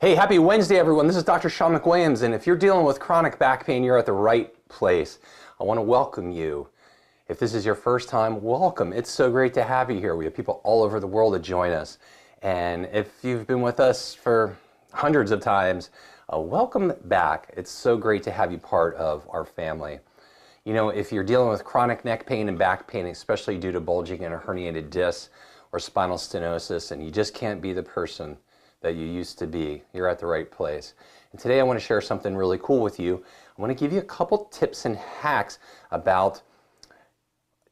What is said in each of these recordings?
Hey, happy Wednesday, everyone. This is Dr. Sean McWilliams, and if you're dealing with chronic back pain, you're at the right place. I want to welcome you. If this is your first time, welcome. It's so great to have you here. We have people all over the world to join us. And if you've been with us for hundreds of times, welcome back. It's so great to have you part of our family. You know, if you're dealing with chronic neck pain and back pain, especially due to bulging and a herniated disc or spinal stenosis, and you just can't be the person that you used to be, you're at the right place. And today I want to share something really cool with you. I want to give you a couple tips and hacks about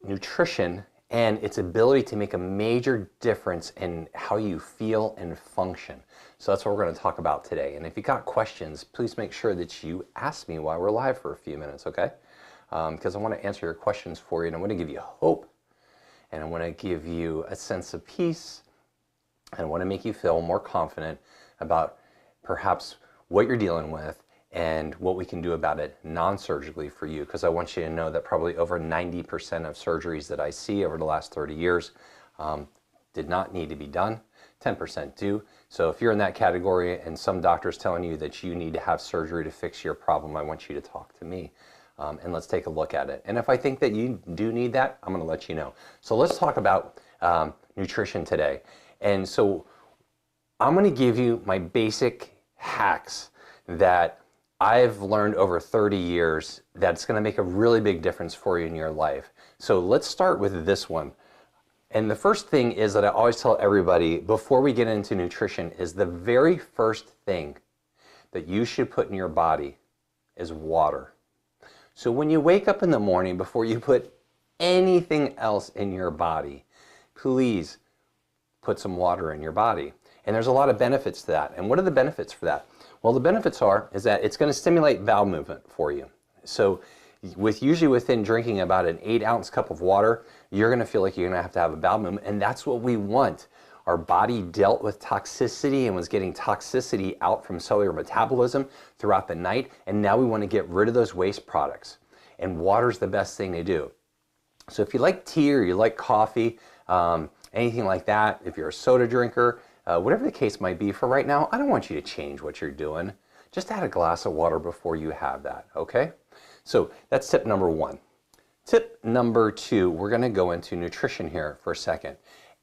nutrition and its ability to make a major difference in how you feel and function. So that's what we're going to talk about today. And if you got questions, please make sure that you ask me while we're live for a few minutes, okay? Because I want to answer your questions for you, and I want to give you hope, and I want to give you a sense of peace, and I want to make you feel more confident about perhaps what you're dealing with and what we can do about it non-surgically for you, because I want you to know that probably over 90% of surgeries that I see over the last 30 years did not need to be done. 10% do. So if you're in that category and some doctor's telling you that you need to have surgery to fix your problem, I want you to talk to me. And let's take a look at it. And if I think that you do need that, I'm going to let you know. So let's talk about nutrition today. And so I'm going to give you my basic hacks that I've learned over 30 years that's going to make a really big difference for you in your life. So let's start with this one. And the first thing is that I always tell everybody before we get into nutrition is the very first thing that you should put in your body is water. So when you wake up in the morning, before you put anything else in your body, please put some water in your body. And there's a lot of benefits to that. And what are the benefits for that? Well, the benefits is that it's going to stimulate bowel movement for you. So usually within drinking about an 8-ounce cup of water, you're going to feel like you're going to have a bowel movement. And that's what we want. Our body dealt with toxicity and was getting toxicity out from cellular metabolism throughout the night. And now we want to get rid of those waste products. And water's the best thing to do. So if you like tea or you like coffee, anything like that, if you're a soda drinker, whatever the case might be, for right now, I don't want you to change what you're doing. Just add a glass of water before you have that, okay? So that's tip number one. Tip number two, we're going to go into nutrition here for a second.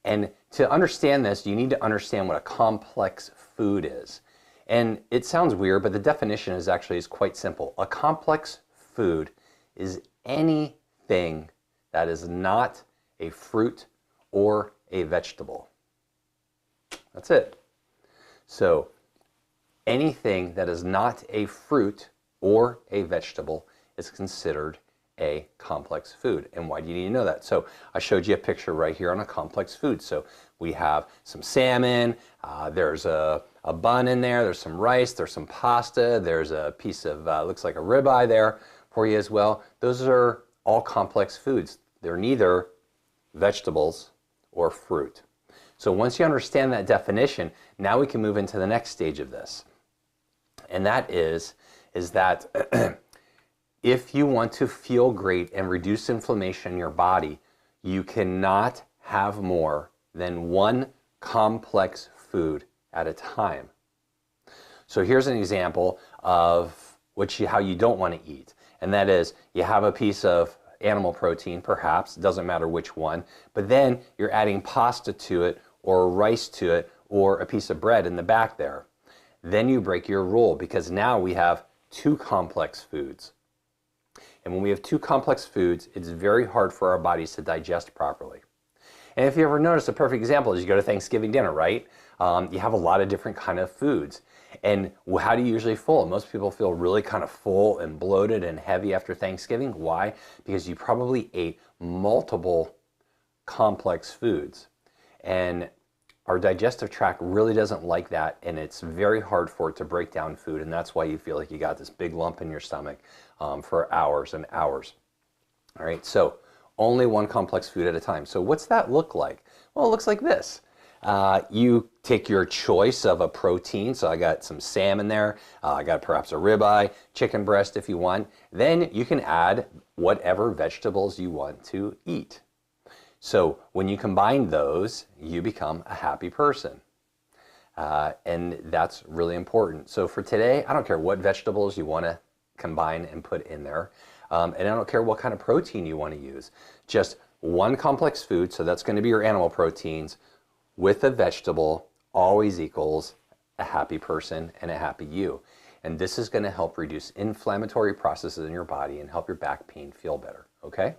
And to understand this, you need to understand what a complex food is. And it sounds weird, but the definition is quite simple. A complex food is anything that is not a fruit or a vegetable. That's it. So anything that is not a fruit or a vegetable is considered a complex food. And why do you need to know that? So I showed you a picture right here on a complex food. So we have some salmon, there's a bun in there, there's some rice, there's some pasta, there's a piece of, looks like a ribeye there for you as well. Those are all complex foods. They're neither vegetables or fruit. So once you understand that definition, now we can move into the next stage of this. And that is that if you want to feel great and reduce inflammation in your body, you cannot have more than one complex food at a time. So here's an example of how you don't want to eat. And that is, you have a piece of animal protein, perhaps, doesn't matter which one, but then you're adding pasta to it or rice to it or a piece of bread in the back there. Then you break your rule, because now we have two complex foods. And when we have two complex foods, it's very hard for our bodies to digest properly. And if you ever notice, a perfect example is you go to Thanksgiving dinner, right? You have a lot of different kind of foods. And how do you usually feel? Most people feel really kind of full and bloated and heavy after Thanksgiving. Why? Because you probably ate multiple complex foods. And our digestive tract really doesn't like that, and it's very hard for it to break down food, and that's why you feel like you got this big lump in your stomach for hours and hours. All right, so only one complex food at a time. So what's that look like? Well, it looks like this. You take your choice of a protein. So I got some salmon there. I got perhaps a ribeye, chicken breast if you want. Then you can add whatever vegetables you want to eat. So when you combine those, you become a happy person. And that's really important. So for today, I don't care what vegetables you want to combine and put in there. And I don't care what kind of protein you want to use. Just one complex food, so that's going to be your animal proteins, with a vegetable always equals a happy person and a happy you. And this is going to help reduce inflammatory processes in your body and help your back pain feel better, okay?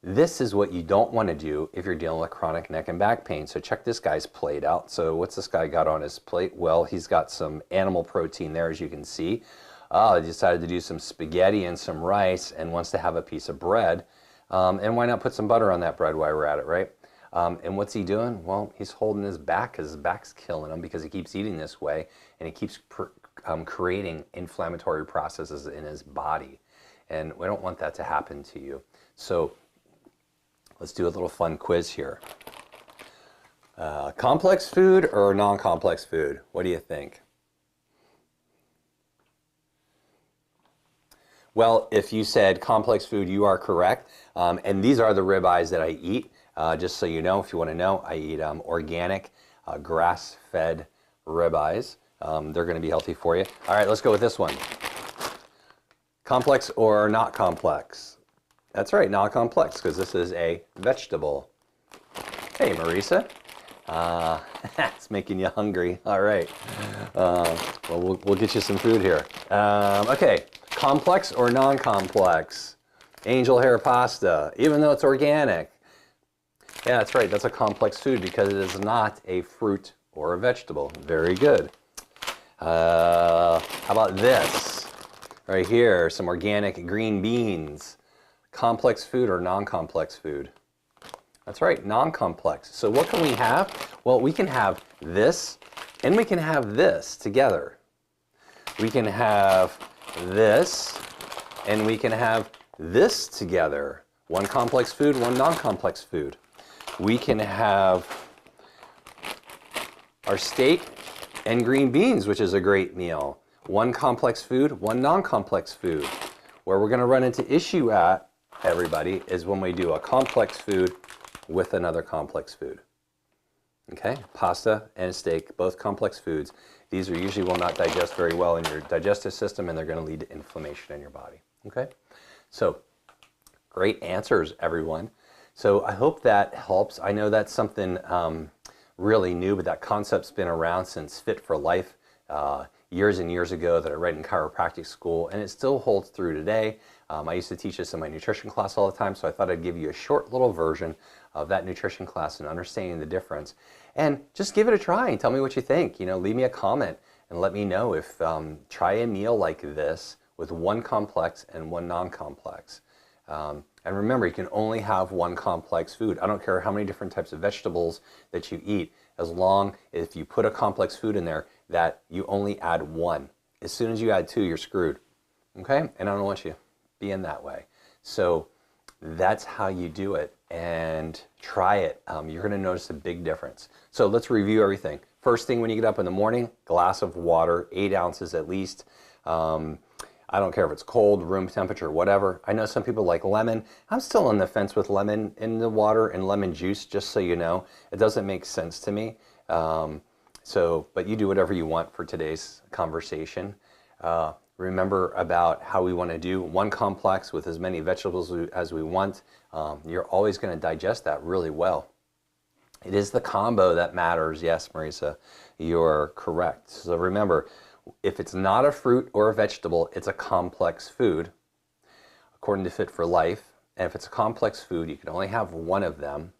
This is what you don't want to do if you're dealing with chronic neck and back pain. So check this guy's plate out. So what's this guy got on his plate? Well, he's got some animal protein there, as you can see. He decided to do some spaghetti and some rice and wants to have a piece of bread. And why not put some butter on that bread while we're at it, right? And what's he doing? Well, he's holding his back because his back's killing him because he keeps eating this way and he keeps creating inflammatory processes in his body. And we don't want that to happen to you. So let's do a little fun quiz here. Complex food or non-complex food? What do you think? Well, if you said complex food, you are correct. And these are the ribeyes that I eat. Just so you know, if you want to know, I eat organic, grass-fed ribeyes. They're going to be healthy for you. All right, let's go with this one. Complex or not complex? That's right, not complex, because this is a vegetable. Hey, Marisa. It's making you hungry. All right. Well, we'll get you some food here. Okay, complex or non-complex? Angel hair pasta, even though it's organic. Yeah, that's right. That's a complex food because it is not a fruit or a vegetable. Very good. How about this? Right here, some organic green beans. Complex food or non-complex food? That's right, non-complex. So what can we have? Well, we can have this and we can have this together. We can have this and we can have this together. One complex food, one non-complex food. We can have our steak and green beans, which is a great meal. One complex food, one non-complex food. Where we're going to run into issue at, everybody, is when we do a complex food with another complex food. Okay, pasta and steak, both complex foods. These are usually will not digest very well in your digestive system, and they're going to lead to inflammation in your body. Okay, so great answers, everyone. So I hope that helps. I know that's something really new, but that concept's been around since Fit for Life years and years ago that I read in chiropractic school, and it still holds through today. I used to teach this in my nutrition class all the time, so I thought I'd give you a short little version of that nutrition class and understanding the difference. And just give it a try and tell me what you think. You know, leave me a comment and let me know if try a meal like this with one complex and one non-complex. And remember, you can only have one complex food. I don't care how many different types of vegetables that you eat, as long as if you put a complex food in there, that you only add one. As soon as you add two, you're screwed. Okay? And I don't want you being that way. So that's how you do it. And try it. You're going to notice a big difference. So let's review everything. First thing when you get up in the morning, glass of water, 8 ounces at least. I don't care if it's cold, room temperature, whatever. I know some people like lemon. I'm still on the fence with lemon in the water and lemon juice, just so you know. It doesn't make sense to me. But you do whatever you want for today's conversation. Remember about how we want to do one complex with as many vegetables as we want. You're always going to digest that really well. It is the combo that matters. Yes, Marisa, you're correct. So remember, if it's not a fruit or a vegetable, it's a complex food, according to Fit for Life. And if it's a complex food, you can only have one of them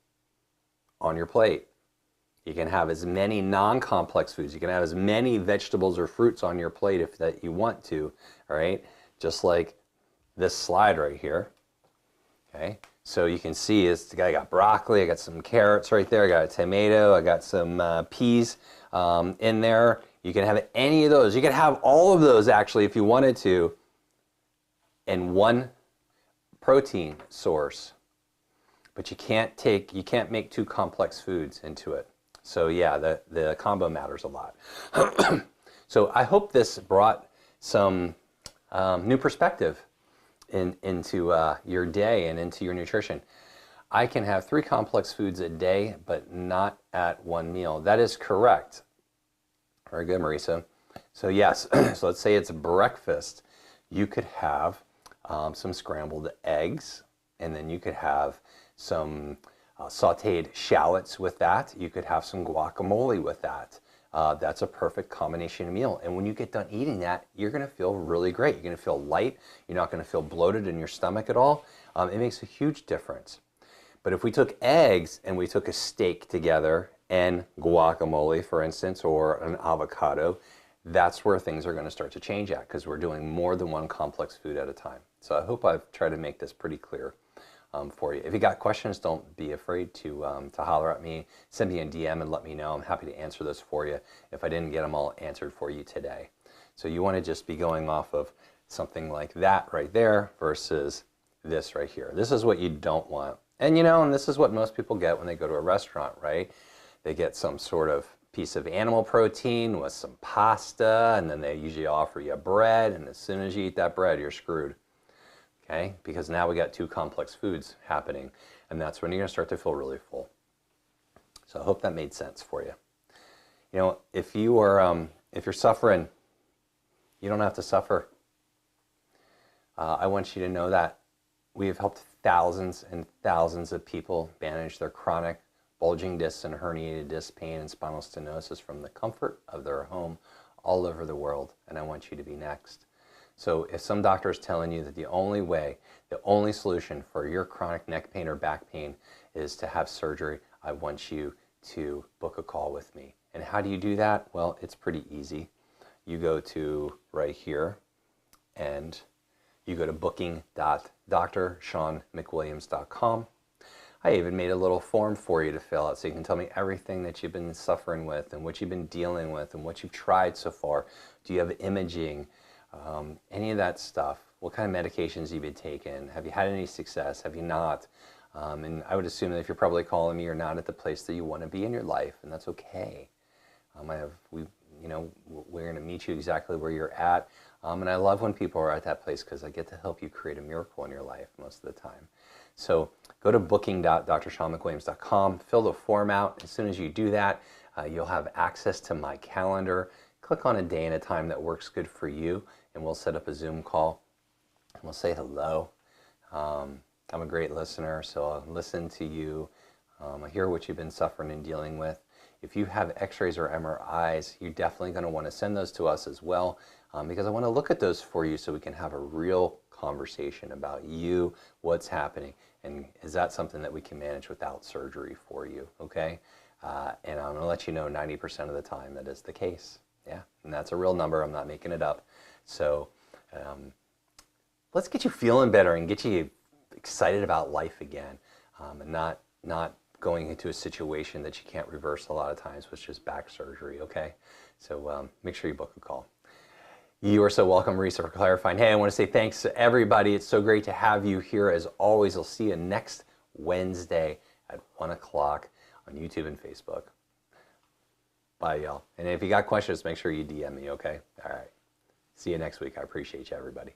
on your plate. You can have as many non-complex foods. You can have as many vegetables or fruits on your plate if that you want to, all right? Just like this slide right here, okay? So you can see I got broccoli, I got some carrots right there, I got a tomato, I got some peas in there. You can have any of those. You can have all of those actually if you wanted to in one protein source. But you can't make two complex foods into it. So yeah, the combo matters a lot. So I hope this brought some new perspective into your day and into your nutrition. I can have 3 complex foods a day, but not at one meal. That is correct. Very good, Marisa. So yes, so let's say it's breakfast. You could have some scrambled eggs, and then you could have some sauteed shallots with that. You could have some guacamole with that. That's a perfect combination meal. And when you get done eating that, you're going to feel really great. You're going to feel light. You're not going to feel bloated in your stomach at all. It makes a huge difference. But if we took eggs and we took a steak together and guacamole, for instance, or an avocado, that's where things are going to start to change at, because we're doing more than one complex food at a time. So I hope I've tried to make this pretty clear for you. If you got questions, don't be afraid to holler at me, send me a DM and let me know. I'm happy to answer those for you if I didn't get them all answered for you today. So you want to just be going off of something like that right there versus this right here. This is what you don't want. And and this is what most people get when they go to a restaurant, right? They get some sort of piece of animal protein with some pasta, and then they usually offer you bread, and as soon as you eat that bread, you're screwed. Okay? Because now we got 2 complex foods happening, and that's when you're going to start to feel really full. So I hope that made sense for you. If you're suffering, you don't have to suffer. I want you to know that we have helped thousands and thousands of people manage their chronic bulging discs and herniated disc pain and spinal stenosis from the comfort of their home all over the world, and I want you to be next. So if some doctor is telling you that the only way, the only solution for your chronic neck pain or back pain is to have surgery, I want you to book a call with me. And how do you do that? Well, it's pretty easy. You go to right here and you go to booking.drshawnmcwilliams.com. I even made a little form for you to fill out so you can tell me everything that you've been suffering with and what you've been dealing with and what you've tried so far. Do you have imaging? Any of that stuff. What kind of medications you've been taking? Have you had any success? Have you not? And I would assume that if you're probably calling me, you're not at the place that you want to be in your life, and that's okay. We're going to meet you exactly where you're at. And I love when people are at that place because I get to help you create a miracle in your life most of the time. So go to booking.drshawnmcwilliams.com, fill the form out. As soon as you do that, you'll have access to my calendar. Click on a day and a time that works good for you, and we'll set up a Zoom call. And we'll say hello. I'm a great listener, so I'll listen to you. I hear what you've been suffering and dealing with. If you have x-rays or MRIs, you're definitely going to want to send those to us as well, because I want to look at those for you so we can have a real conversation about you, what's happening, and is that something that we can manage without surgery for you, okay? And I'm going to let you know 90% of the time that is the case. Yeah, and that's a real number. I'm not making it up. So let's get you feeling better and get you excited about life again, and not going into a situation that you can't reverse a lot of times, which is back surgery, okay? So make sure you book a call. You are so welcome, Marisa, for clarifying. Hey, I want to say thanks to everybody. It's so great to have you here as always. I'll see you next Wednesday at 1 o'clock on YouTube and Facebook. Bye, y'all. And if you got questions, make sure you DM me, okay? All right. See you next week. I appreciate you, everybody.